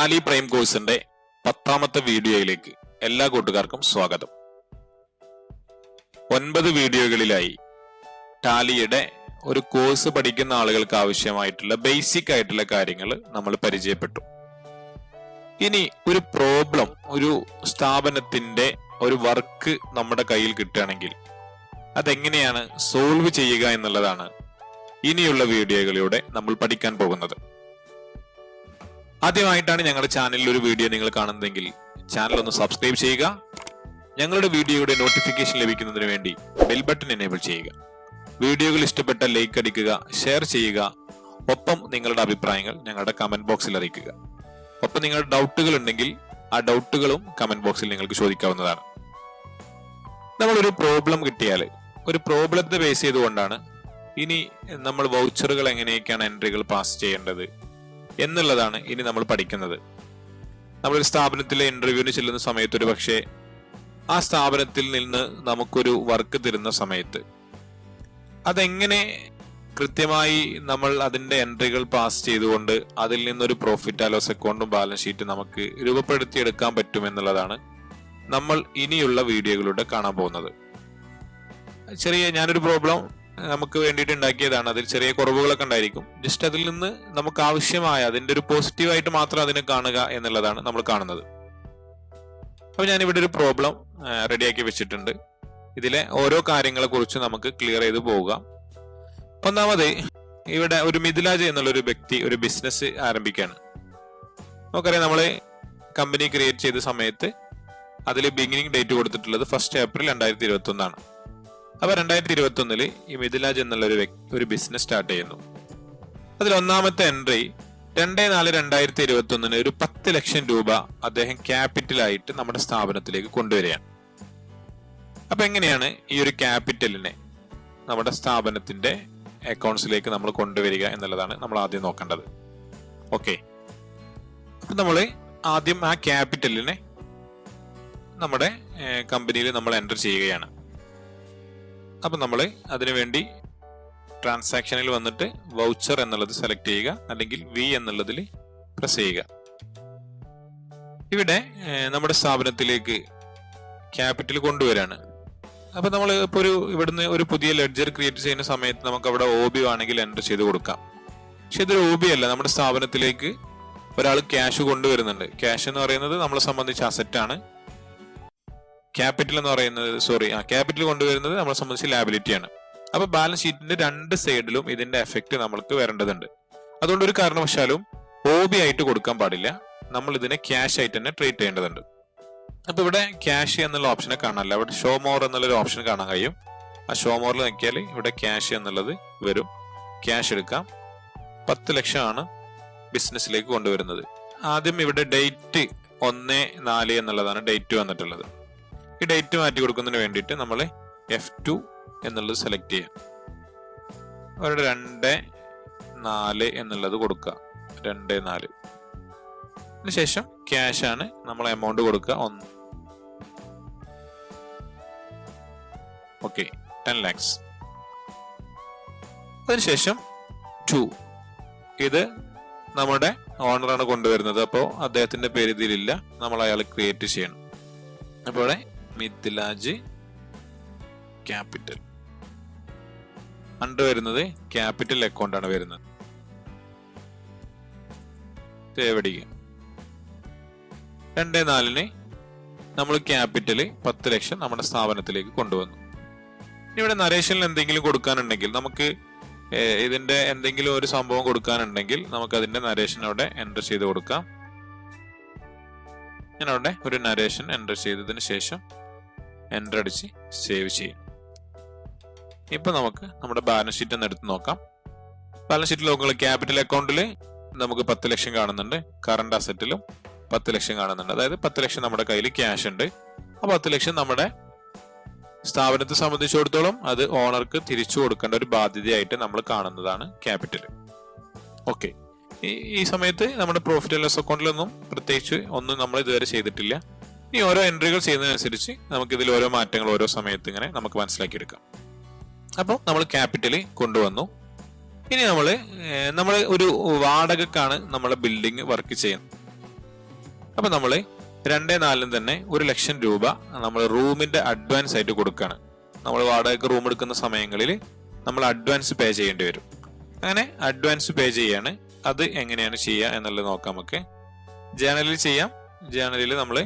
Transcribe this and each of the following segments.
Tally prime കോഴ്സിന്റെ 10ാമത്തെ വീഡിയോയിലേക്ക് എല്ലാ കൂട്ടുകാർക്കും സ്വാഗതം. 9 വീഡിയോകളിലായി ടാലിയുടെ ഒരു കോഴ്സ് പഠിക്കുന്ന ആളുകൾക്ക് ആവശ്യമായിട്ടുള്ള ബേസിക് ആയിട്ടുള്ള കാര്യങ്ങൾ നമ്മൾ പരിചയപ്പെട്ടു. ഇനി ഒരു പ്രോബ്ലം, ഒരു സ്ഥാപനത്തിന്റെ ഒരു വർക്ക് നമ്മുടെ കയ്യിൽ കിട്ടുകയാണെങ്കിൽ അതെങ്ങനെയാണ് സോൾവ് ചെയ്യുക എന്നുള്ളതാണ് ഇനിയുള്ള വീഡിയോകളിലൂടെ നമ്മൾ പഠിക്കാൻ പോകുന്നത്. ആദ്യമായിട്ടാണ് ഞങ്ങളുടെ ചാനലിൽ ഒരു വീഡിയോ നിങ്ങൾ കാണുന്നതെങ്കിൽ ചാനൽ ഒന്ന് സബ്സ്ക്രൈബ് ചെയ്യുക. ഞങ്ങളുടെ വീഡിയോയുടെ നോട്ടിഫിക്കേഷൻ ലഭിക്കുന്നതിന് വേണ്ടി ബെൽ ബട്ടൺ എനേബിൾ ചെയ്യുക. വീഡിയോകൾ ഇഷ്ടപ്പെട്ട ലൈക്ക് അടിക്കുക, ഷെയർ ചെയ്യുക. ഒപ്പം നിങ്ങളുടെ അഭിപ്രായങ്ങൾ ഞങ്ങളുടെ കമന്റ് ബോക്സിൽ അറിയിക്കുക. ഒപ്പം നിങ്ങളുടെ ഡൗട്ടുകൾ ഉണ്ടെങ്കിൽ ആ ഡൗട്ടുകളും കമന്റ് ബോക്സിൽ നിങ്ങൾക്ക് ചോദിക്കാവുന്നതാണ്. നമ്മളൊരു പ്രോബ്ലം കിട്ടിയാൽ ഒരു പ്രോബ്ലത്തെ ബേസ് ചെയ്തുകൊണ്ടാണ് ഇനി നമ്മൾ വൗച്ചറുകൾ എങ്ങനെയൊക്കെയാണ് എൻട്രികൾ പാസ് ചെയ്യേണ്ടത് എന്നുള്ളതാണ് ഇനി നമ്മൾ പഠിക്കുന്നത്. നമ്മളൊരു സ്ഥാപനത്തിലെ ഇന്റർവ്യൂവിന് ചെല്ലുന്ന സമയത്ത് ഒരു പക്ഷേ ആ സ്ഥാപനത്തിൽ നിന്ന് നമുക്കൊരു വർക്ക് തരുന്ന സമയത്ത് അതെങ്ങനെ കൃത്യമായി നമ്മൾ അതിന്റെ എൻട്രികൾ പാസ് ചെയ്തുകൊണ്ട് അതിൽ നിന്നൊരു പ്രോഫിറ്റ് ആൻഡ് ലോസ് അക്കൗണ്ടും ബാലൻസ് ഷീറ്റ് നമുക്ക് രൂപപ്പെടുത്തിയെടുക്കാൻ പറ്റുമെന്നുള്ളതാണ് നമ്മൾ ഇനിയുള്ള വീഡിയോകളിലൂടെ കാണാൻ പോകുന്നത്. ഞാനൊരു പ്രോബ്ലം നമുക്ക് വേണ്ടിയിട്ട് ഉണ്ടാക്കിയതാണ്. അതിൽ ചെറിയ കുറവുകളൊക്കെ ഉണ്ടായിരിക്കും. ജസ്റ്റ് അതിൽ നിന്ന് നമുക്ക് ആവശ്യമായ അതിന്റെ ഒരു പോസിറ്റീവായിട്ട് മാത്രം അതിനെ കാണുക എന്നുള്ളതാണ് നമ്മൾ കാണുന്നത്. അപ്പൊ ഞാനിവിടെ ഒരു പ്രോബ്ലം റെഡിയാക്കി വെച്ചിട്ടുണ്ട്. ഇതിലെ ഓരോ കാര്യങ്ങളെ കുറിച്ച് നമുക്ക് ക്ലിയർ ചെയ്ത് പോവുക. ഒന്നാമത് ഇവിടെ ഒരു മിഥിലാജ് എന്നുള്ള ഒരു വ്യക്തി ഒരു ബിസിനസ് ആരംഭിക്കുകയാണ്. നമുക്കറിയാം, നമ്മള് കമ്പനി ക്രിയേറ്റ് ചെയ്ത സമയത്ത് അതിൽ ബിഗിനിങ് ഡേറ്റ് കൊടുത്തിട്ടുള്ളത് 1 ഏപ്രിൽ 2021 അപ്പൊ 2021 ഈ മിഥിലാജ് എന്നുള്ള ഒരു ബിസിനസ് സ്റ്റാർട്ട് ചെയ്യുന്നു. അതിൽ ഒന്നാമത്തെ എൻട്രി 2/4/2021 ഒരു 10 ലക്ഷം രൂപ അദ്ദേഹം ക്യാപിറ്റലായിട്ട് നമ്മുടെ സ്ഥാപനത്തിലേക്ക് കൊണ്ടുവരികയാണ്. അപ്പൊ എങ്ങനെയാണ് ഈ ഒരു ക്യാപിറ്റലിനെ നമ്മുടെ സ്ഥാപനത്തിന്റെ അക്കൗണ്ട്സിലേക്ക് നമ്മൾ കൊണ്ടുവരിക എന്നുള്ളതാണ് നമ്മൾ ആദ്യം നോക്കേണ്ടത്. ഓക്കെ, അപ്പൊ നമ്മൾ ആദ്യം ആ ക്യാപിറ്റലിനെ നമ്മുടെ കമ്പനിയിൽ നമ്മൾ എൻ്റർ ചെയ്യുകയാണ്. അപ്പൊ നമ്മൾ അതിനുവേണ്ടി ട്രാൻസാക്ഷനിൽ വന്നിട്ട് വൗച്ചർ എന്നുള്ളത് സെലക്ട് ചെയ്യുക, അല്ലെങ്കിൽ വി എന്നുള്ളതിൽ പ്രസ് ചെയ്യുക. ഇവിടെ നമ്മുടെ സ്ഥാപനത്തിലേക്ക് ക്യാപിറ്റൽ കൊണ്ടുവരാണ്. അപ്പൊ നമ്മൾ ഇപ്പൊ ഇവിടുന്ന് ഒരു പുതിയ ലെഡ്ജർ ക്രിയേറ്റ് ചെയ്യുന്ന സമയത്ത് നമുക്ക് അവിടെ OB ആണെങ്കിൽ എൻ്റർ ചെയ്ത് കൊടുക്കാം. പക്ഷെ ഇതൊരു OB അല്ല. നമ്മുടെ സ്ഥാപനത്തിലേക്ക് ഒരാൾ ക്യാഷ് കൊണ്ടുവരുന്നുണ്ട്. ക്യാഷ് എന്ന് പറയുന്നത് നമ്മളെ സംബന്ധിച്ച് അസറ്റ് ആണ്. ക്യാപിറ്റൽ എന്ന് പറയുന്നത് ക്യാപിറ്റൽ കൊണ്ടുവരുന്നത് നമ്മളെ സംബന്ധിച്ച് ലാബിലിറ്റി ആണ്. അപ്പൊ ബാലൻസ് ഷീറ്റിന്റെ 2 സൈഡിലും ഇതിന്റെ എഫക്ട് നമ്മൾക്ക് വരേണ്ടതുണ്ട്. അതുകൊണ്ട് ഒരു കാരണവശാലും OB ആയിട്ട് കൊടുക്കാൻ പാടില്ല. നമ്മൾ ഇതിനെ ക്യാഷ് ആയിട്ട് തന്നെ ട്രീറ്റ് ചെയ്യേണ്ടതുണ്ട്. അപ്പൊ ഇവിടെ ക്യാഷ് എന്നുള്ള ഓപ്ഷനെ കാണാനില്ല. അവിടെ ഷോ മോർ എന്നുള്ള ഒരു ഓപ്ഷൻ കാണാൻ കഴിയും. ആ ഷോ മോറിൽ നോക്കിയാൽ ഇവിടെ ക്യാഷ് എന്നുള്ളത് വരും. ക്യാഷ് എടുക്കാം. 10 ലക്ഷമാണ് ബിസിനസ്സിലേക്ക് കൊണ്ടുവരുന്നത്. ആദ്യം ഇവിടെ ഡേറ്റ് 1/4 എന്നുള്ളതാണ് ഡേറ്റ് വന്നിട്ടുള്ളത്. ഈ ഡേറ്റ് മാറ്റി കൊടുക്കുന്നതിന് വേണ്ടിയിട്ട് നമ്മൾ F2 എന്നുള്ളത് സെലക്ട് ചെയ്യാം. അവരുടെ 2/4 എന്നുള്ളത് കൊടുക്കുക. 2/4 അതിനുശേഷം ക്യാഷ് ആണ് നമ്മൾ എമൗണ്ട് കൊടുക്കുക 1. Okay, 10 lakhs. അതിനുശേഷം 2, ഇത് നമ്മുടെ ഓണറാണ് കൊണ്ടുവരുന്നത്. അപ്പോൾ അദ്ദേഹത്തിന്റെ പേര് ഇതിലില്ല, നമ്മൾ അയാൾ ക്രിയേറ്റ് ചെയ്യണം. അപ്പോൾ മിഥിലാജ് ക്യാപിറ്റൽ അണ്ടർ വരുന്നത് ക്യാപിറ്റൽ അക്കൗണ്ട് ആണ് വരുന്നത്. സേവ് അടിക്കുക. 2/4 നമ്മൾ ക്യാപിറ്റൽ 10 ലക്ഷം നമ്മുടെ സ്ഥാപനത്തിലേക്ക് കൊണ്ടുവന്നു. ഇവിടെ നരേഷനിൽ എന്തെങ്കിലും കൊടുക്കാനുണ്ടെങ്കിൽ, നമുക്ക് ഇതിന്റെ എന്തെങ്കിലും ഒരു സംഭവം കൊടുക്കാനുണ്ടെങ്കിൽ നമുക്ക് അതിന്റെ നരേഷൻ അവിടെ എൻ്റർ ചെയ്ത് കൊടുക്കാം. ഞാൻ അവിടെ ഒരു നരേഷൻ എൻ്റർ ചെയ്തതിന് ശേഷം എൻ്റർ അടിച്ച് സേവ് ചെയ്യും. ഇപ്പൊ നമുക്ക് നമ്മുടെ ബാലൻസ് ഷീറ്റ് ഒന്ന് എടുത്ത് നോക്കാം. ബാലൻസ് ഷീറ്റിൽ നോക്കുക, ക്യാപിറ്റൽ അക്കൗണ്ടിൽ നമുക്ക് 10 ലക്ഷം കാണുന്നുണ്ട്. കറണ്ട് അസറ്റിലും 10 ലക്ഷം കാണുന്നുണ്ട്. അതായത് 10 ലക്ഷം നമ്മുടെ കയ്യിൽ ക്യാഷ് ഉണ്ട്. ആ 10 ലക്ഷം നമ്മുടെ സ്ഥാപനത്തെ സംബന്ധിച്ചിടത്തോളം അത് ഓണർക്ക് തിരിച്ചു കൊടുക്കേണ്ട ഒരു ബാധ്യതയായിട്ട് നമ്മൾ കാണുന്നതാണ് ക്യാപിറ്റൽ. ഓക്കെ, ഈ സമയത്ത് നമ്മുടെ പ്രോഫിറ്റ് ആൻഡ് ലോസ് അക്കൗണ്ടിലൊന്നും പ്രത്യേകിച്ച് ഒന്നും നമ്മൾ ഇതുവരെ ചെയ്തിട്ടില്ല. ഈ ഓരോ എൻട്രികൾ ചെയ്യുന്നതിനനുസരിച്ച് നമുക്ക് ഇതിൽ ഓരോ മാറ്റങ്ങൾ ഓരോ സമയത്ത് ഇങ്ങനെ നമുക്ക് മനസ്സിലാക്കിയെടുക്കാം. അപ്പോൾ നമ്മൾ ക്യാപിറ്റൽ കൊണ്ടുവന്നു. ഇനി നമ്മൾ ഒരു വാടകക്കാണ് നമ്മളെ ബിൽഡിംഗ് വർക്ക് ചെയ്യുന്നത്. അപ്പൊ നമ്മള് 2-4 തന്നെ 1,00,000 രൂപ നമ്മൾ റൂമിന്റെ അഡ്വാൻസ് ആയിട്ട് കൊടുക്കുകയാണ്. നമ്മൾ വാടകയ്ക്ക് റൂം എടുക്കുന്ന സമയങ്ങളിൽ നമ്മൾ അഡ്വാൻസ് പേ ചെയ്യേണ്ടി വരും. അങ്ങനെ അഡ്വാൻസ് പേ ചെയ്യാണ്. അത് എങ്ങനെയാണ് ചെയ്യുക എന്നുള്ളത് നോക്കാം. നമുക്ക് ജേണലിൽ ചെയ്യാം. ജേണലിൽ നമ്മൾ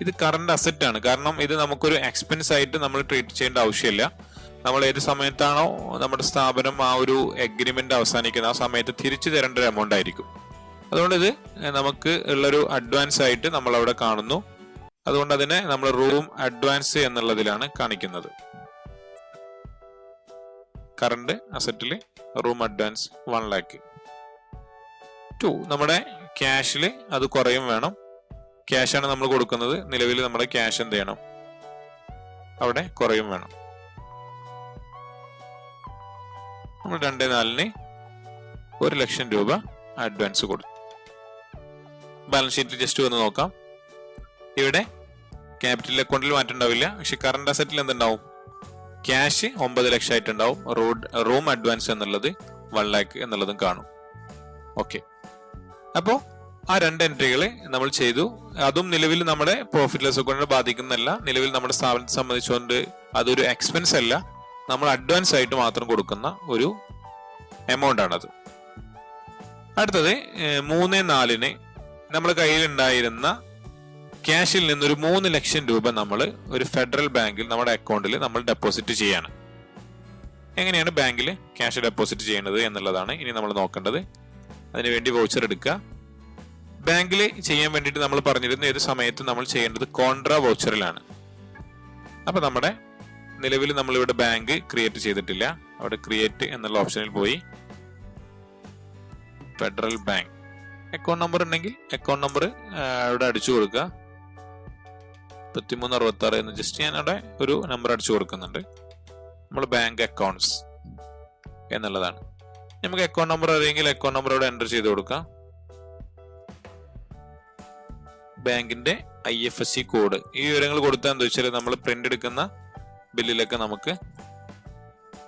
ഇത് കറണ്ട് അസറ്റ് ആണ്. കാരണം ഇത് നമുക്കൊരു എക്സ്പെൻസ് ആയിട്ട് നമ്മൾ ട്രീറ്റ് ചെയ്യേണ്ട ആവശ്യമില്ല. നമ്മൾ ഏത് സമയത്താണോ നമ്മുടെ സ്ഥാപനം ആ ഒരു എഗ്രിമെന്റ് അവസാനിക്കുന്നത് ആ സമയത്ത് തിരിച്ചു തരേണ്ട ഒരു എമൗണ്ട് ആയിരിക്കും. അതുകൊണ്ട് ഇത് നമുക്ക് ഉള്ളൊരു അഡ്വാൻസ് ആയിട്ട് നമ്മൾ അവിടെ കാണുന്നു. അതുകൊണ്ട് അതിനെ നമ്മൾ റൂം അഡ്വാൻസ് എന്നുള്ളതിലാണ് കാണിക്കുന്നത്. കറണ്ട് അസറ്റിൽ റൂം അഡ്വാൻസ് 1 lakh. 2 നമ്മുടെ ക്യാഷിൽ അത് കുറയും വേണം. ക്യാഷാണ് നമ്മൾ കൊടുക്കുന്നത്. നിലവിൽ നമ്മുടെ ക്യാഷ് എന്ത് ചെയ്യണം, അവിടെ കുറയും വേണം. നമ്മൾ 2-4 1,00,000 രൂപ അഡ്വാൻസ് കൊടുത്തു. ബാലൻസ് ഷീറ്റിൽ ജസ്റ്റ് വന്ന് നോക്കാം. ഇവിടെ ക്യാപിറ്റൽ അക്കൗണ്ടിൽ മാറ്റം ഉണ്ടാവില്ല. പക്ഷെ കറണ്ട് അസറ്റിൽ എന്തുണ്ടാവും, ക്യാഷ് 9 ലക്ഷം ആയിട്ടുണ്ടാവും. റൂം അഡ്വാൻസ് എന്നുള്ളത് 1 lakh എന്നുള്ളതും കാണും. ഓക്കെ, അപ്പോ ആ 2 എൻട്രികൾ നമ്മൾ ചെയ്തു. അതും നിലവിൽ നമ്മുടെ പ്രോഫിറ്റ് ലോസ് അക്കൗണ്ടിനെ ബാധിക്കുന്നതല്ല. നിലവിൽ നമ്മുടെ സ്ഥാപനത്തെ സംബന്ധിച്ചുകൊണ്ട് അതൊരു എക്സ്പെൻസ് അല്ല, നമ്മൾ അഡ്വാൻസ് ആയിട്ട് മാത്രം കൊടുക്കുന്ന ഒരു എമൗണ്ട് ആണത്. അടുത്തത് 3-4 നമ്മുടെ കയ്യിൽ ഉണ്ടായിരുന്ന ക്യാഷിൽ നിന്നൊരു 3 ലക്ഷം രൂപ നമ്മൾ ഒരു ഫെഡറൽ ബാങ്കിൽ നമ്മുടെ അക്കൗണ്ടിൽ നമ്മൾ ഡെപ്പോസിറ്റ് ചെയ്യാണ്. എങ്ങനെയാണ് ബാങ്കിൽ ക്യാഷ് ഡെപ്പോസിറ്റ് ചെയ്യുന്നത് എന്നുള്ളതാണ് ഇനി നമ്മൾ നോക്കേണ്ടത്. അതിനുവേണ്ടി വൗച്ചർ എടുക്കുക. ബാങ്കിൽ ചെയ്യാൻ വേണ്ടിയിട്ട് നമ്മൾ പറഞ്ഞിരുന്നു ഏത് സമയത്ത് നമ്മൾ ചെയ്യേണ്ടത് കോൺട്രാ വൗച്ചറിലാണ്. അപ്പൊ നമ്മുടെ നിലവിൽ നമ്മൾ ഇവിടെ ബാങ്ക് ക്രിയേറ്റ് ചെയ്തിട്ടില്ല. അവിടെ ക്രിയേറ്റ് എന്നുള്ള ഓപ്ഷനിൽ പോയി ഫെഡറൽ ബാങ്ക് അക്കൗണ്ട് നമ്പർ ഉണ്ടെങ്കിൽ അക്കൗണ്ട് നമ്പർ അവിടെ അടിച്ചു കൊടുക്കുക. 3366 എന്ന് ജസ്റ്റ് ഞാൻ അവിടെ ഒരു നമ്പർ അടിച്ചു കൊടുക്കുന്നുണ്ട്. നമ്മൾ ബാങ്ക് അക്കൗണ്ട്സ് എന്നുള്ളതാണ്. നമുക്ക് അക്കൗണ്ട് നമ്പർ അറിയെങ്കിൽ അക്കൗണ്ട് നമ്പർ അവിടെ എൻ്റർ ചെയ്ത് കൊടുക്കാം. ബാങ്കിന്റെ IFSC കോഡ്, ഈ വിവരങ്ങൾ കൊടുത്താൽ എന്താ വെച്ചാൽ നമ്മൾ പ്രിന്റ് എടുക്കുന്ന ബില്ലിലൊക്കെ നമുക്ക്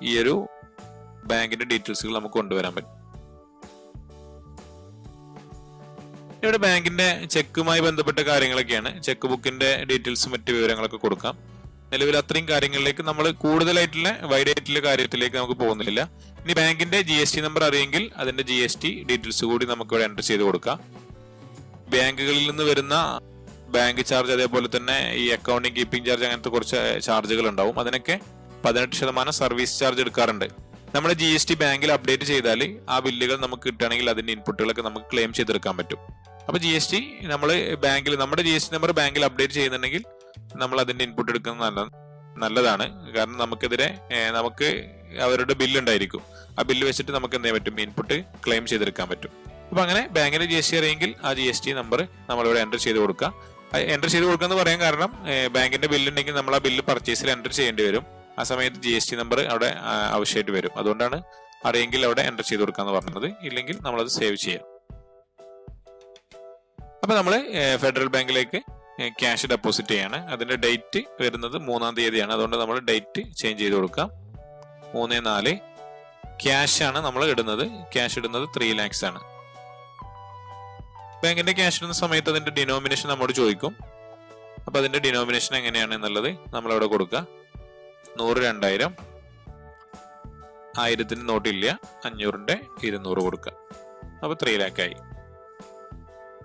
ഈ ഒരു ബാങ്കിന്റെ ഡീറ്റെയിൽസുകൾ നമുക്ക് കൊണ്ടുവരാൻ പറ്റും. ഇവിടെ ബാങ്കിന്റെ ചെക്കുമായി ബന്ധപ്പെട്ട കാര്യങ്ങളൊക്കെയാണ്. ചെക്ക് ബുക്കിന്റെ ഡീറ്റെയിൽസും മറ്റു വിവരങ്ങളൊക്കെ കൊടുക്കാം. നിലവിൽ അത്രയും കാര്യങ്ങളിലേക്ക് നമ്മൾ കൂടുതലായിട്ടുള്ള വൈഡ് ആയിട്ടുള്ള കാര്യത്തിലേക്ക് നമുക്ക് പോകുന്നില്ല. ഇനി ബാങ്കിന്റെ GST നമ്പർ അറിയെങ്കിൽ അതിന്റെ GST ഡീറ്റെയിൽസ് കൂടി നമുക്ക് ഇവിടെ എൻ്റർ ചെയ്ത് കൊടുക്കാം. ബാങ്കുകളിൽ നിന്ന് വരുന്ന ബാങ്ക് ചാർജ്, അതേപോലെ തന്നെ ഈ അക്കൗണ്ടിങ് കീപ്പിംഗ് ചാർജ്, അങ്ങനത്തെ കുറച്ച് ചാർജുകൾ ഉണ്ടാവും. അതിനൊക്കെ 18% സർവീസ് ചാർജ് എടുക്കാറുണ്ട്. നമ്മുടെ GST ബാങ്കിൽ അപ്ഡേറ്റ് ചെയ്താൽ ആ ബില്ലുകൾ നമുക്ക് കിട്ടുകയാണെങ്കിൽ അതിന്റെ ഇൻപുട്ടുകളൊക്കെ നമുക്ക് ക്ലെയിം ചെയ്തെടുക്കാൻ പറ്റും. അപ്പൊ GST നമ്മൾ ബാങ്കിൽ നമ്മുടെ GST നമ്പർ ബാങ്കിൽ അപ്ഡേറ്റ് ചെയ്യുന്നുണ്ടെങ്കിൽ നമ്മൾ അതിന്റെ ഇൻപുട്ട് എടുക്കുന്നത് നല്ലതാണ്. കാരണം നമുക്ക് അവരുടെ ബില്ല് ഉണ്ടായിരിക്കും. ആ ബില്ല് വെച്ചിട്ട് നമുക്ക് എന്ത് ചെയ്യാൻ പറ്റും, ഇൻപുട്ട് ക്ലെയിം ചെയ്തെടുക്കാൻ പറ്റും. അപ്പൊ അങ്ങനെ ബാങ്കിന്റെ GST അറിയെങ്കിൽ ആ GST നമ്പർ നമ്മളിവിടെ എൻ്റർ ചെയ്ത് കൊടുക്കുക. എൻ്റർ ചെയ്ത് കൊടുക്കുക എന്ന് പറയാൻ കാരണം ബാങ്കിന്റെ ബില്ല് ഉണ്ടെങ്കിൽ നമ്മൾ ആ ബില്ല് പർച്ചേസിൽ എൻ്റർ ചെയ്യേണ്ടി വരും. ആ സമയത്ത് GST നമ്പർ അവിടെ ആവശ്യമായിട്ട് വരും. അതുകൊണ്ടാണ് അറിയെങ്കിൽ അവിടെ എൻ്റർ ചെയ്ത് കൊടുക്കാന്ന് പറഞ്ഞത്. ഇല്ലെങ്കിൽ നമ്മളത് സേവ് ചെയ്യാം. അപ്പൊ നമ്മൾ ഫെഡറൽ ബാങ്കിലേക്ക് ക്യാഷ് ഡെപ്പോസിറ്റ് ചെയ്യാണ്. അതിന്റെ ഡേറ്റ് വരുന്നത് 3-ാം തീയതിയാണ്. അതുകൊണ്ട് നമ്മൾ ഡേറ്റ് ചേഞ്ച് ചെയ്ത് കൊടുക്കാം. 3-4 ക്യാഷ് ആണ് നമ്മൾ ഇടുന്നത്. ക്യാഷ് ഇടുന്നത് 3 lakhs ആണ്. ബാങ്കിന്റെ ക്യാഷ് ഇടുന്ന സമയത്ത് അതിന്റെ ഡിനോമിനേഷൻ നമ്മോട് ചോദിക്കും. അപ്പൊ അതിന്റെ ഡിനോമിനേഷൻ എങ്ങനെയാണ് എന്നുള്ളത് നമ്മൾ അവിടെ കൊടുക്കുക. 100 2000, 1000 നോട്ടില്ല, 500 200 കൊടുക്കുക. അപ്പൊ 3 lakh ആയി.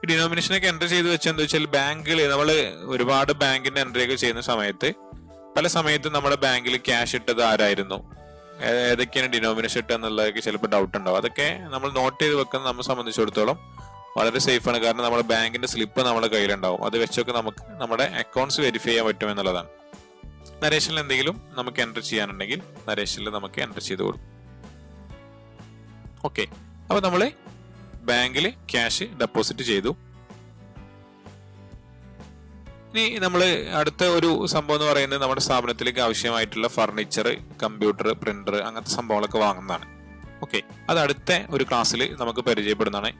ഈ ഡിനോമിനേഷനൊക്കെ എൻ്റർ ചെയ്ത് വെച്ചെന്താ വെച്ചാൽ ബാങ്കിൽ നമ്മൾ ഒരുപാട് ബാങ്കിന്റെ എൻട്രി ഒക്കെ ചെയ്യുന്ന സമയത്ത് പല സമയത്തും നമ്മുടെ ബാങ്കിൽ ക്യാഷ് ഇട്ടത് ആരായിരുന്നു, ഏതൊക്കെയാണ് ഡിനോമിനേഷൻ ഇട്ടത് എന്നുള്ളതൊക്കെ ചിലപ്പോൾ ഡൗട്ട് ഉണ്ടാവും. അതൊക്കെ നമ്മൾ നോട്ട് ചെയ്ത് വെക്കുന്നത് നമ്മെ സംബന്ധിച്ചിടത്തോളം വളരെ സേഫ് ആണ്. കാരണം നമ്മുടെ ബാങ്കിന്റെ സ്ലിപ്പ് നമ്മുടെ കയ്യിലുണ്ടാവും. അത് വെച്ചൊക്കെ നമുക്ക് നമ്മുടെ അക്കൗണ്ട്സ് വെരിഫൈ ചെയ്യാൻ പറ്റും എന്നുള്ളതാണ്. നരേഷനിൽ എന്തെങ്കിലും നമുക്ക് എൻ്റർ ചെയ്യാനുണ്ടെങ്കിൽ നരേഷനിൽ നമുക്ക് എൻ്റർ ചെയ്ത് കൊടുക്കും. ഓക്കെ, അപ്പൊ നമ്മള് ബാങ്കിൽ ക്യാഷ് ഡെപ്പോസിറ്റ് ചെയ്തു. ഇനി നമ്മൾ അടുത്ത ഒരു സംഭവം എന്ന് പറയുന്നത് നമ്മുടെ സ്ഥാപനത്തിലേക്ക് ആവശ്യമായിട്ടുള്ള ഫർണിച്ചർ, കമ്പ്യൂട്ടർ, പ്രിന്റർ, അങ്ങനത്തെ സംഭവങ്ങളൊക്കെ വാങ്ങുന്നതാണ്. ഓക്കെ, അത് അടുത്ത ഒരു ക്ലാസ്സിൽ നമുക്ക് പരിചയപ്പെടുന്നതാണ്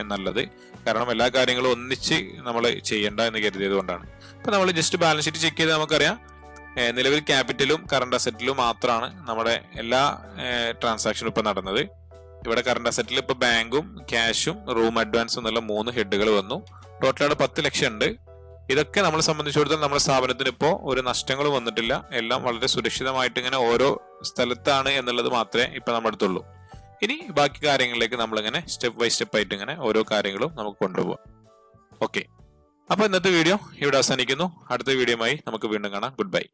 എന്നുള്ളത്. കാരണം എല്ലാ കാര്യങ്ങളും ഒന്നിച്ച് നമ്മൾ ചെയ്യണ്ട എന്ന് കരുതിയത് കൊണ്ടാണ്. ഇപ്പൊ നമ്മൾ ജസ്റ്റ് ബാലൻസ് ഷീറ്റ് ചെക്ക് ചെയ്ത് നമുക്കറിയാം നിലവിൽ ക്യാപിറ്റലും കറണ്ട് അസറ്റിലും മാത്രമാണ് നമ്മുടെ എല്ലാ ട്രാൻസാക്ഷനും ഇപ്പൊ നടന്നത്. ഇവിടെ കറണ്ട് അസറ്റിൽ ഇപ്പൊ ബാങ്കും ക്യാഷും റൂം അഡ്വാൻസും എന്നുള്ള 3 ഹെഡുകൾ വന്നു. ടോട്ടൽ 10 ലക്ഷം ഉണ്ട്. ഇതൊക്കെ നമ്മളെ സംബന്ധിച്ചിടത്തോളം നമ്മുടെ സ്ഥാപനത്തിന് ഇപ്പോൾ ഒരു നഷ്ടങ്ങളും വന്നിട്ടില്ല. എല്ലാം വളരെ സുരക്ഷിതമായിട്ട് ഇങ്ങനെ ഓരോ സ്ഥലത്താണ് എന്നുള്ളത് മാത്രമേ ഇപ്പൊ നമ്മുടെ അടുത്തുള്ളൂ. ഇനി ബാക്കി കാര്യങ്ങളിലേക്ക് നമ്മളിങ്ങനെ സ്റ്റെപ്പ് ബൈ സ്റ്റെപ്പ് ആയിട്ട് ഇങ്ങനെ ഓരോ കാര്യങ്ങളും നമുക്ക് കൊണ്ടുപോകാം. ഓക്കെ, അപ്പൊ ഇന്നത്തെ വീഡിയോ ഇവിടെ അവസാനിക്കുന്നു. അടുത്ത വീഡിയോയുമായി നമുക്ക് വീണ്ടും കാണാം. Good bye.